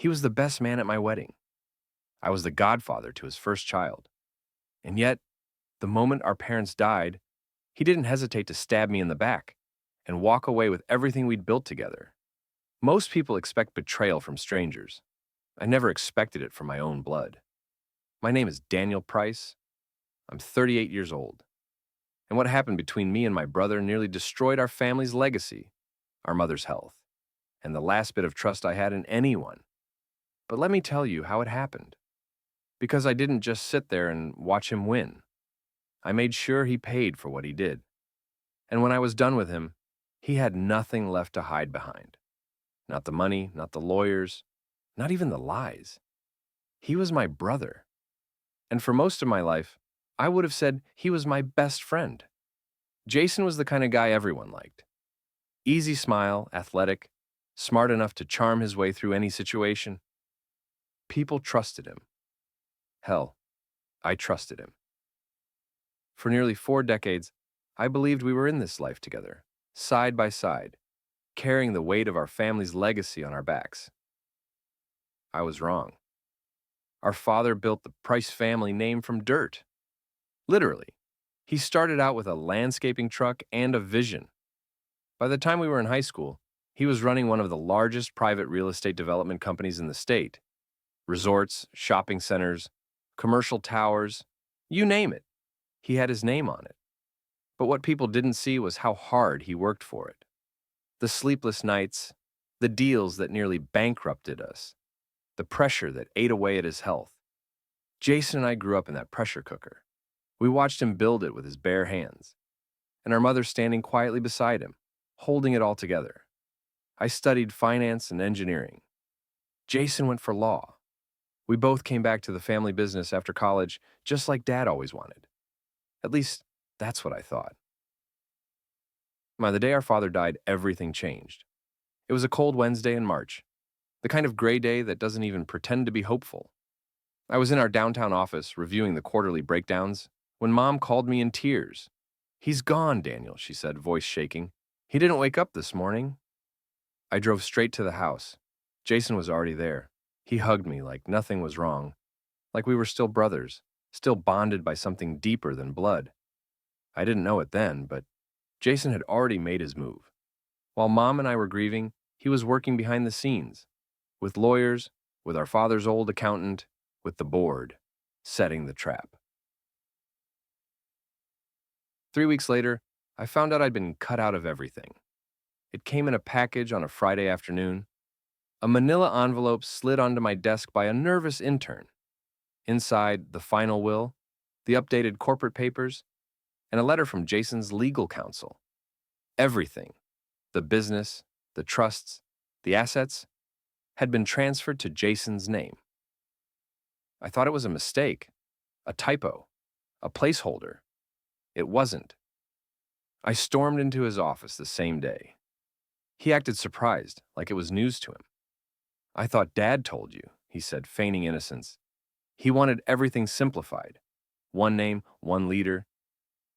He was the best man at my wedding. I was the godfather to his first child. And yet, the moment our parents died, he didn't hesitate to stab me in the back and walk away with everything we'd built together. Most people expect betrayal from strangers. I never expected it from my own blood. My name is Daniel Price. I'm 38 years old. And what happened between me and my brother nearly destroyed our family's legacy, our mother's health, and the last bit of trust I had in anyone. But let me tell you how it happened. Because I didn't just sit there and watch him win. I made sure he paid for what he did. And when I was done with him, he had nothing left to hide behind. Not the money, not the lawyers, not even the lies. He was my brother. And for most of my life, I would have said he was my best friend. Jason was the kind of guy everyone liked. Easy smile, athletic, smart enough to charm his way through any situation. People trusted him. Hell, I trusted him. For nearly 4 decades, I believed we were in this life together, side by side, carrying the weight of our family's legacy on our backs. I was wrong. Our father built the Price family name from dirt. Literally. He started out with a landscaping truck and a vision. By the time we were in high school, he was running one of the largest private real estate development companies in the state. Resorts, shopping centers, commercial towers, you name it. He had his name on it. But what people didn't see was how hard he worked for it. The sleepless nights, the deals that nearly bankrupted us, the pressure that ate away at his health. Jason and I grew up in that pressure cooker. We watched him build it with his bare hands, and our mother standing quietly beside him, holding it all together. I studied finance and engineering. Jason went for law. We both came back to the family business after college, just like Dad always wanted. At least, that's what I thought. By the day our father died, everything changed. It was a cold Wednesday in March, the kind of gray day that doesn't even pretend to be hopeful. I was in our downtown office reviewing the quarterly breakdowns when Mom called me in tears. "He's gone, Daniel," she said, voice shaking. "He didn't wake up this morning." I drove straight to the house. Jason was already there. He hugged me like nothing was wrong, like we were still brothers, still bonded by something deeper than blood. I didn't know it then, but Jason had already made his move. While Mom and I were grieving, he was working behind the scenes, with lawyers, with our father's old accountant, with the board, setting the trap. 3 weeks later, I found out I'd been cut out of everything. It came in a package on a Friday afternoon. A manila envelope slid onto my desk by a nervous intern. Inside, the final will, the updated corporate papers, and a letter from Jason's legal counsel. Everything, the business, the trusts, the assets, had been transferred to Jason's name. I thought it was a mistake, a typo, a placeholder. It wasn't. I stormed into his office the same day. He acted surprised, like it was news to him. "I thought Dad told you," he said, feigning innocence. He wanted everything simplified. One name, one leader.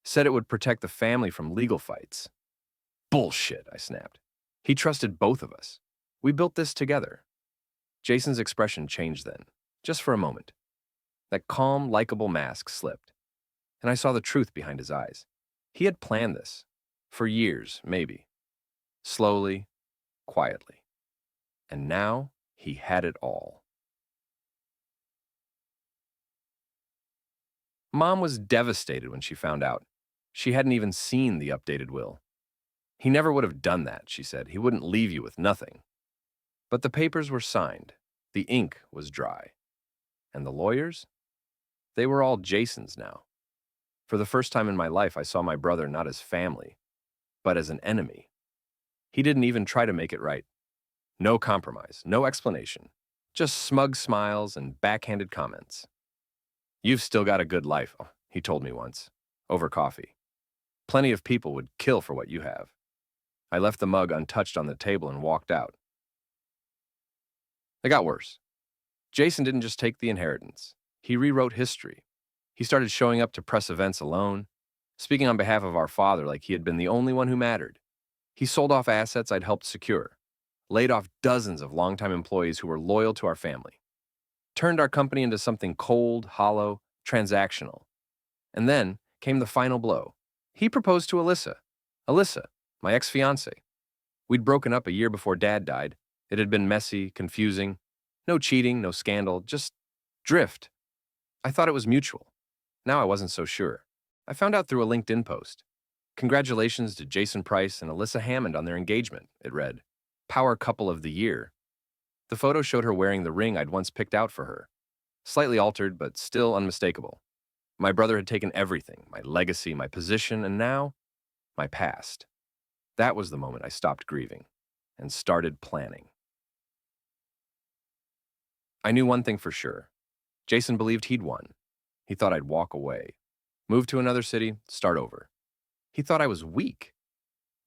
Said it would protect the family from legal fights. "Bullshit," I snapped. "He trusted both of us. We built this together." Jason's expression changed then, just for a moment. That calm, likable mask slipped, and I saw the truth behind his eyes. He had planned this. For years, maybe. Slowly, quietly. And now, he had it all. Mom was devastated when she found out. She hadn't even seen the updated will. "He never would have done that," she said. "He wouldn't leave you with nothing." But the papers were signed. The ink was dry. And the lawyers? They were all Jason's now. For the first time in my life, I saw my brother not as family, but as an enemy. He didn't even try to make it right. No compromise, no explanation. Just smug smiles and backhanded comments. "You've still got a good life," he told me once, over coffee. "Plenty of people would kill for what you have." I left the mug untouched on the table and walked out. It got worse. Jason didn't just take the inheritance. He rewrote history. He started showing up to press events alone, speaking on behalf of our father like he had been the only one who mattered. He sold off assets I'd helped secure. laid off dozens of longtime employees who were loyal to our family, turned our company into something cold, hollow, transactional. And then came the final blow. He proposed to Alyssa. Alyssa, my ex-fiancée. We'd broken up a year before Dad died. It had been messy, confusing. No cheating, no scandal, just drift. I thought it was mutual. Now I wasn't so sure. I found out through a LinkedIn post. Congratulations to Jason Price and Alyssa Hammond on their engagement, it read. Power couple of the year. The photo showed her wearing the ring I'd once picked out for her. Slightly altered, but still unmistakable. My brother had taken everything, my legacy, my position, and now, my past. That was the moment I stopped grieving and started planning. I knew one thing for sure. Jason believed he'd won. He thought I'd walk away, move to another city, start over. He thought I was weak.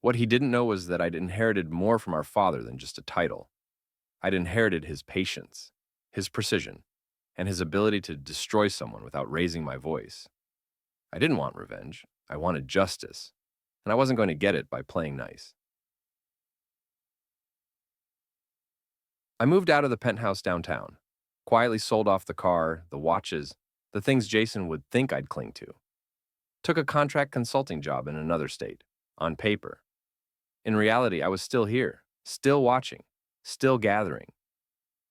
What he didn't know was that I'd inherited more from our father than just a title. I'd inherited his patience, his precision, and his ability to destroy someone without raising my voice. I didn't want revenge. I wanted justice, and I wasn't going to get it by playing nice. I moved out of the penthouse downtown, quietly sold off the car, the watches, the things Jason would think I'd cling to. Took a contract consulting job in another state, on paper. In reality, I was still here, still watching, still gathering.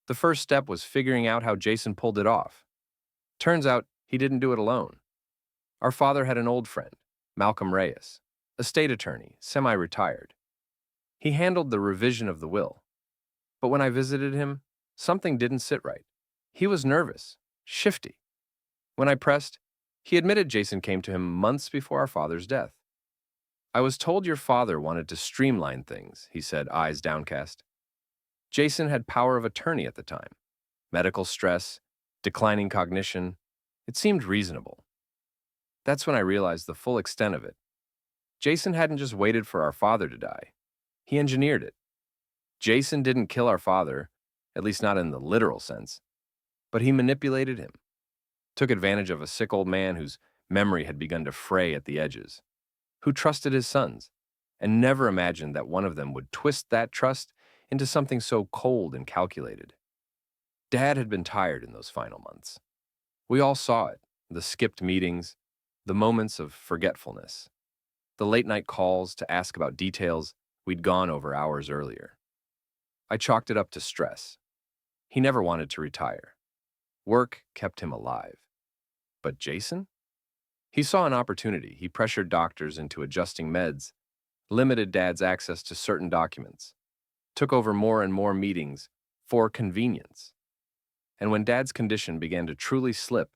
The first step was figuring out how Jason pulled it off. Turns out he didn't do it alone. Our father had an old friend, Malcolm Reyes, a state attorney, semi-retired. He handled the revision of the will. But when I visited him, something didn't sit right. He was nervous, shifty. When I pressed, he admitted Jason came to him months before our father's death. I was told your father wanted to streamline things, he said, eyes downcast. Jason had power of attorney at the time. Medical stress, declining cognition. It seemed reasonable. That's when I realized the full extent of it. Jason hadn't just waited for our father to die. He engineered it. Jason didn't kill our father, at least not in the literal sense, but he manipulated him. Took advantage of a sick old man whose memory had begun to fray at the edges, who trusted his sons, and never imagined that one of them would twist that trust into something so cold and calculated. Dad had been tired in those final months. We all saw it, the skipped meetings, the moments of forgetfulness, the late-night calls to ask about details we'd gone over hours earlier. I chalked it up to stress. He never wanted to retire. Work kept him alive. But Jason? He saw an opportunity. He pressured doctors into adjusting meds, limited Dad's access to certain documents, took over more and more meetings for convenience. And when Dad's condition began to truly slip,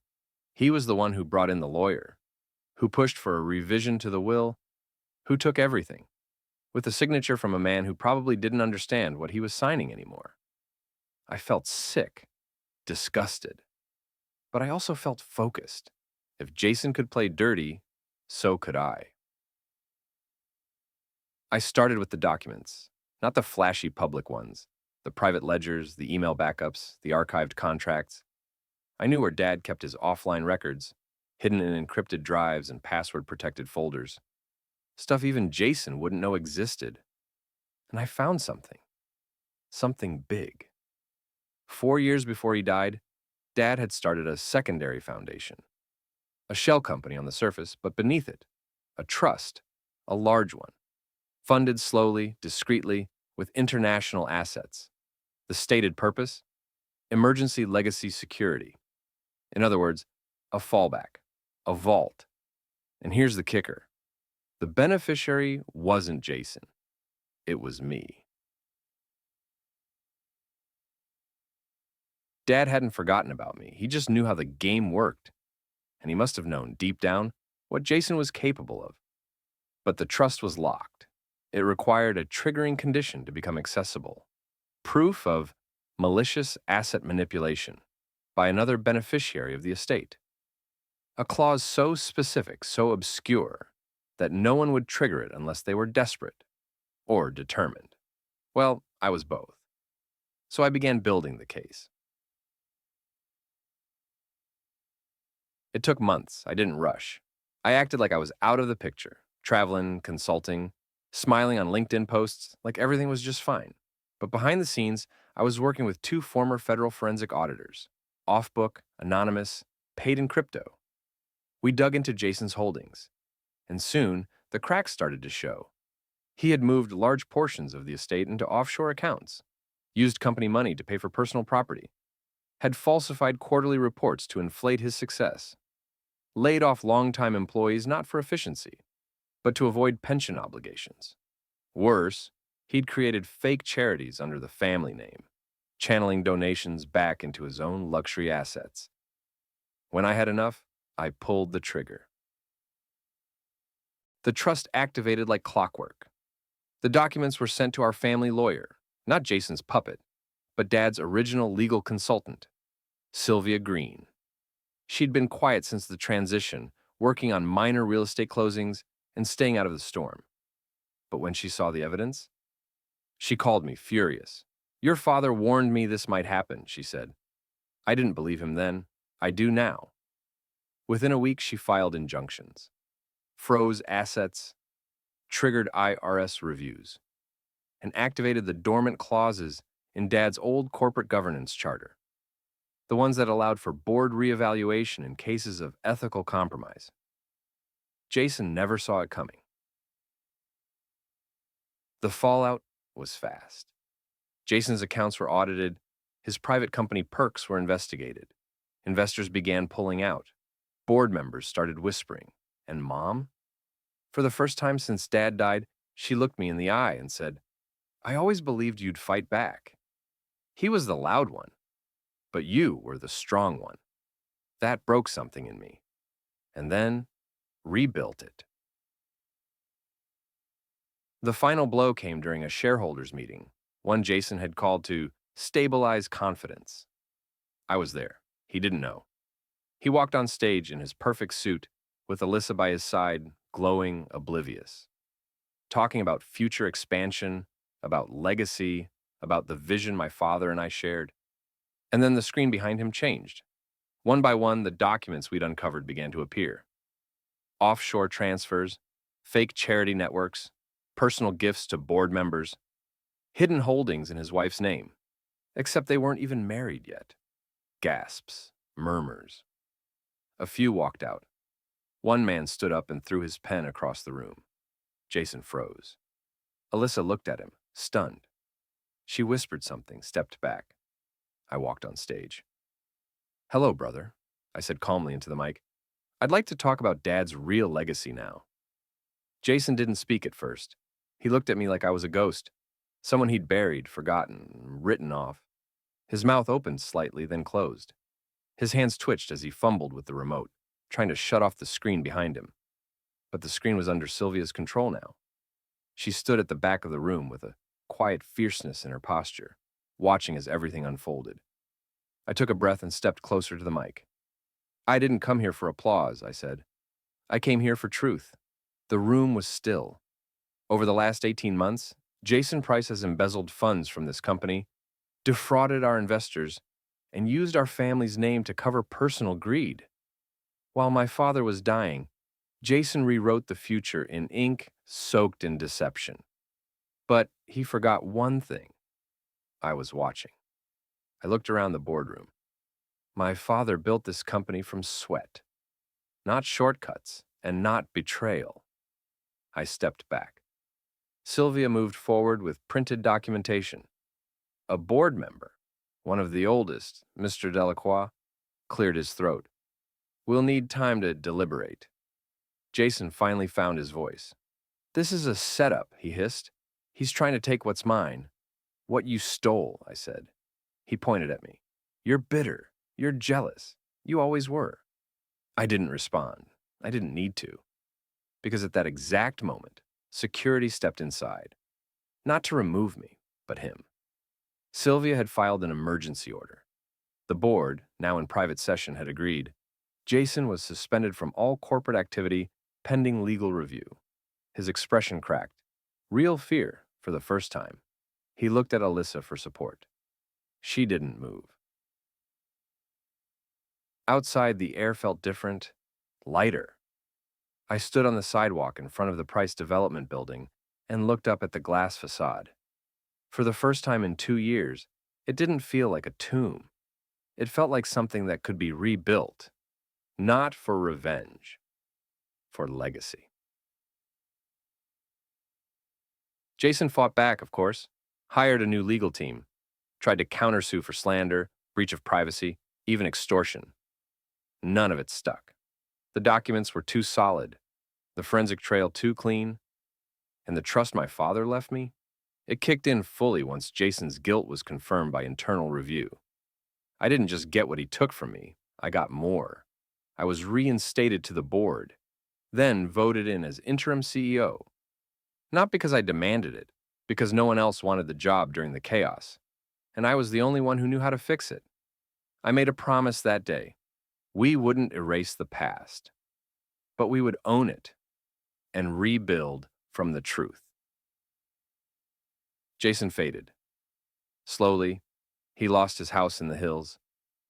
he was the one who brought in the lawyer, who pushed for a revision to the will, who took everything, with a signature from a man who probably didn't understand what he was signing anymore. I felt sick, disgusted, but I also felt focused. If Jason could play dirty, so could I. I started with the documents, not the flashy public ones, the private ledgers, the email backups, the archived contracts. I knew where Dad kept his offline records, hidden in encrypted drives and password-protected folders. Stuff even Jason wouldn't know existed. And I found something big. 4 years before he died, Dad had started a secondary foundation. A shell company on the surface, but beneath it, a trust, a large one, funded slowly, discreetly, with international assets. The stated purpose? Emergency legacy security. In other words, a fallback, a vault. And here's the kicker. The beneficiary wasn't Jason. It was me. Dad hadn't forgotten about me. He just knew how the game worked. And he must have known, deep down, what Jason was capable of. But the trust was locked. It required a triggering condition to become accessible. Proof of malicious asset manipulation by another beneficiary of the estate. A clause so specific, so obscure, that no one would trigger it unless they were desperate or determined. Well, I was both. So I began building the case. It took months. I didn't rush. I acted like I was out of the picture, traveling, consulting, smiling on LinkedIn posts like everything was just fine. But behind the scenes, I was working with two former federal forensic auditors, off-book, anonymous, paid in crypto. We dug into Jason's holdings, and soon the cracks started to show. He had moved large portions of the estate into offshore accounts, used company money to pay for personal property, had falsified quarterly reports to inflate his success, laid off longtime employees not for efficiency, but to avoid pension obligations. Worse, he'd created fake charities under the family name, channeling donations back into his own luxury assets. When I had enough, I pulled the trigger. The trust activated like clockwork. The documents were sent to our family lawyer, not Jason's puppet, but Dad's original legal consultant, Sylvia Green. She'd been quiet since the transition, working on minor real estate closings and staying out of the storm. But when she saw the evidence, she called me furious. "Your father warned me this might happen," she said. I didn't believe him then. I do now. Within a week, she filed injunctions, froze assets, triggered IRS reviews, and activated the dormant clauses in Dad's old corporate governance charter, the ones that allowed for board reevaluation in cases of ethical compromise. Jason never saw it coming. The fallout was fast. Jason's accounts were audited, his private company perks were investigated. Investors began pulling out. Board members started whispering. And Mom? For the first time since Dad died, she looked me in the eye and said, "I always believed you'd fight back. He was the loud one, but you were the strong one." That broke something in me, and then rebuilt it. The final blow came during a shareholders meeting, one Jason had called to stabilize confidence. I was there. He didn't know. He walked on stage in his perfect suit, with Alyssa by his side, glowing, oblivious, talking about future expansion, about legacy, about the vision my father and I shared. And then the screen behind him changed. One by one, the documents we'd uncovered began to appear. Offshore transfers, fake charity networks, personal gifts to board members, hidden holdings in his wife's name, except they weren't even married yet. Gasps, murmurs. A few walked out. One man stood up and threw his pen across the room. Jason froze. Alyssa looked at him, stunned. She whispered something, stepped back. I walked on stage. "Hello, brother," I said calmly into the mic. "I'd like to talk about Dad's real legacy now." Jason didn't speak at first. He looked at me like I was a ghost, someone he'd buried, forgotten, written off. His mouth opened slightly, then closed. His hands twitched as he fumbled with the remote, trying to shut off the screen behind him. But the screen was under Sylvia's control now. She stood at the back of the room with a quiet fierceness in her posture, watching as everything unfolded. I took a breath and stepped closer to the mic. "I didn't come here for applause," I said. "I came here for truth." The room was still. Over the last 18 months, Jason Price has embezzled funds from this company, defrauded our investors, and used our family's name to cover personal greed. While my father was dying, Jason rewrote the future in ink soaked in deception. But he forgot one thing. I was watching. I looked around the boardroom. My father built this company from sweat, not shortcuts and not betrayal. I stepped back. Sylvia moved forward with printed documentation. A board member, one of the oldest, Mr. Delacroix, cleared his throat. "We'll need time to deliberate." Jason finally found his voice. "This is a setup," he hissed. "He's trying to take what's mine." "What you stole," I said. He pointed at me. "You're bitter. You're jealous. You always were." I didn't respond. I didn't need to. Because at that exact moment, security stepped inside. Not to remove me, but him. Sylvia had filed an emergency order. The board, now in private session, had agreed. Jason was suspended from all corporate activity pending legal review. His expression cracked. Real fear for the first time. He looked at Alyssa for support. She didn't move. Outside, the air felt different, lighter. I stood on the sidewalk in front of the Price Development building and looked up at the glass facade. For the first time in 2 years, it didn't feel like a tomb. It felt like something that could be rebuilt, not for revenge, for legacy. Jason fought back, of course, hired a new legal team, tried to countersue for slander, breach of privacy, even extortion. None of it stuck. The documents were too solid, the forensic trail too clean, and the trust my father left me, it kicked in fully once Jason's guilt was confirmed by internal review. I didn't just get what he took from me, I got more. I was reinstated to the board, then voted in as interim CEO. Not because I demanded it, because no one else wanted the job during the chaos, and I was the only one who knew how to fix it. I made a promise that day. We wouldn't erase the past, but we would own it and rebuild from the truth. Jason faded. Slowly, he lost his house in the hills.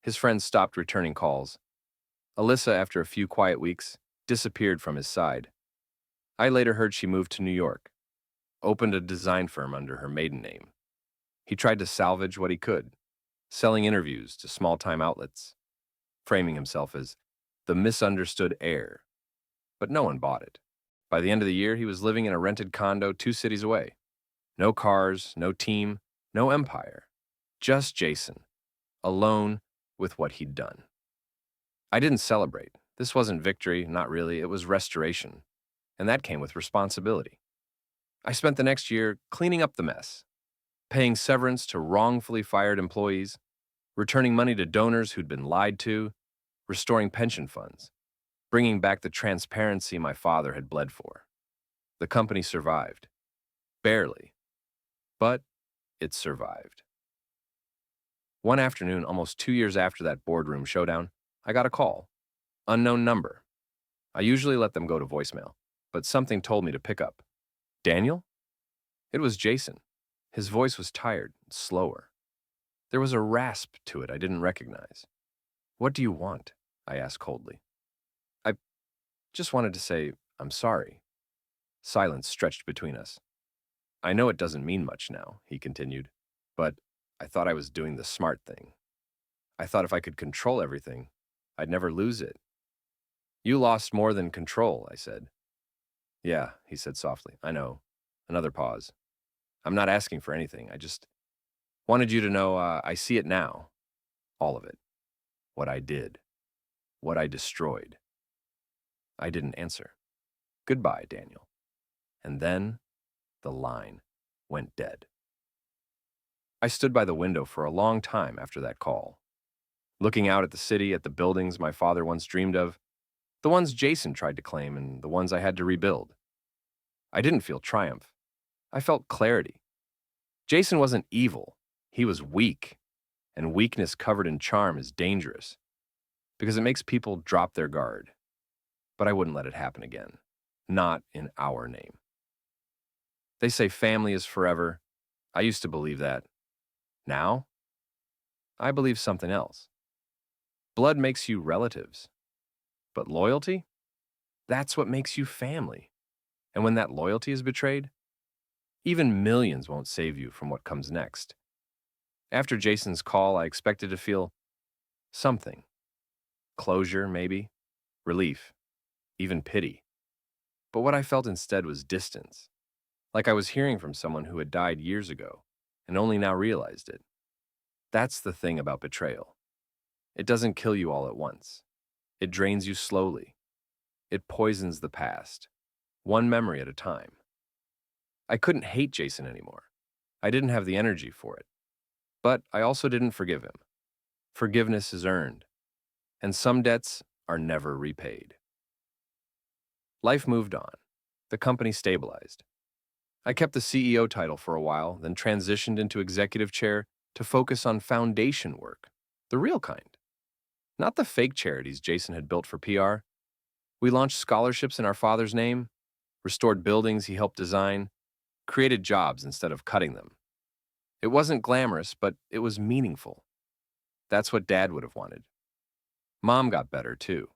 His friends stopped returning calls. Alyssa, after a few quiet weeks, disappeared from his side. I later heard she moved to New York, opened a design firm under her maiden name. He tried to salvage what he could, selling interviews to small-time outlets, framing himself as the misunderstood heir. But no one bought it. By the end of the year, he was living in a rented condo 2 cities away. No cars, no team, no empire. Just Jason, alone with what he'd done. I didn't celebrate. This wasn't victory, not really. It was restoration. And that came with responsibility. I spent the next year cleaning up the mess, paying severance to wrongfully fired employees, returning money to donors who'd been lied to, restoring pension funds, bringing back the transparency my father had bled for. The company survived. Barely. But it survived. One afternoon, almost 2 years after that boardroom showdown, I got a call. Unknown number. I usually let them go to voicemail, but something told me to pick up. Daniel? It was Jason. His voice was tired, slower. There was a rasp to it I didn't recognize. What do you want? I asked coldly. I just wanted to say, I'm sorry. Silence stretched between us. I know it doesn't mean much now, he continued, but I thought I was doing the smart thing. I thought if I could control everything, I'd never lose it. You lost more than control, I said. Yeah, he said softly. I know. Another pause. I'm not asking for anything. I just wanted you to know I see it now. All of it. What I did. What I destroyed. I didn't answer. Goodbye, Daniel. And then the line went dead. I stood by the window for a long time after that call, looking out at the city, at the buildings my father once dreamed of, the ones Jason tried to claim and the ones I had to rebuild. I didn't feel triumph. I felt clarity. Jason wasn't evil. He was weak, and weakness covered in charm is dangerous because it makes people drop their guard. But I wouldn't let it happen again, not in our name. They say family is forever. I used to believe that. Now, I believe something else. Blood makes you relatives, but loyalty? That's what makes you family. And when that loyalty is betrayed, even millions won't save you from what comes next. After Jason's call, I expected to feel something. Closure, maybe. Relief. Even pity. But what I felt instead was distance. Like I was hearing from someone who had died years ago and only now realized it. That's the thing about betrayal. It doesn't kill you all at once. It drains you slowly. It poisons the past, one memory at a time. I couldn't hate Jason anymore. I didn't have the energy for it. But I also didn't forgive him. Forgiveness is earned, and some debts are never repaid. Life moved on. The company stabilized. I kept the CEO title for a while, then transitioned into executive chair to focus on foundation work, the real kind. Not the fake charities Jason had built for PR. We launched scholarships in our father's name, restored buildings he helped design, created jobs instead of cutting them. It wasn't glamorous, but it was meaningful. That's what Dad would have wanted. Mom got better, too.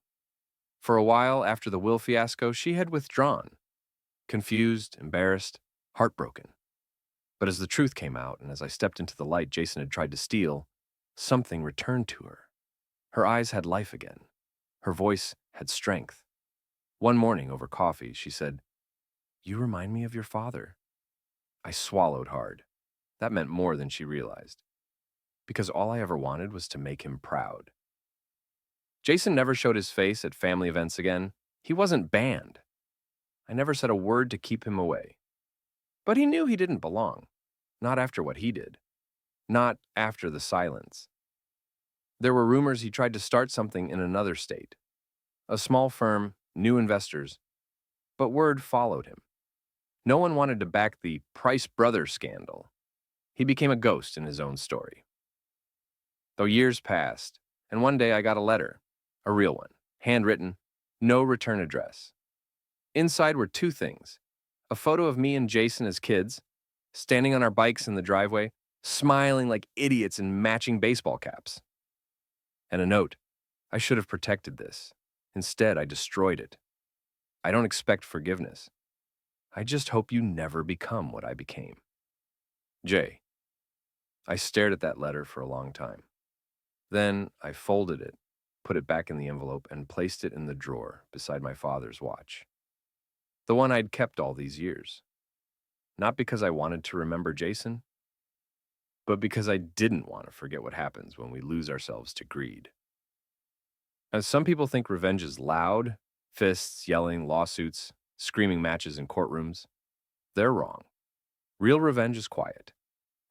For a while after the Will fiasco, she had withdrawn, confused, embarrassed, heartbroken. But as the truth came out and as I stepped into the light Jason had tried to steal, something returned to her. Her eyes had life again. Her voice had strength. One morning over coffee, she said, "You remind me of your father." I swallowed hard. That meant more than she realized, because all I ever wanted was to make him proud. Jason never showed his face at family events again. He wasn't banned. I never said a word to keep him away. But he knew he didn't belong. Not after what he did. Not after the silence. There were rumors he tried to start something in another state. A small firm, new investors. But word followed him. No one wanted to back the Price Brothers scandal. He became a ghost in his own story. Though years passed, and one day I got a letter. A real one. Handwritten. No return address. Inside were two things. A photo of me and Jason as kids, standing on our bikes in the driveway, smiling like idiots in matching baseball caps. And a note. I should have protected this. Instead, I destroyed it. I don't expect forgiveness. I just hope you never become what I became. Jay. I stared at that letter for a long time. Then I folded it, put it back in the envelope, and placed it in the drawer beside my father's watch. The one I'd kept all these years. Not because I wanted to remember Jason, but because I didn't want to forget what happens when we lose ourselves to greed. As some people think revenge is loud, fists, yelling, lawsuits, screaming matches in courtrooms, they're wrong. Real revenge is quiet.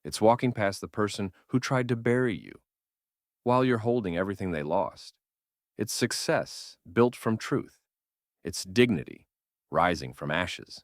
It's walking past the person who tried to bury you while you're holding everything they lost. It's success built from truth. It's dignity rising from ashes.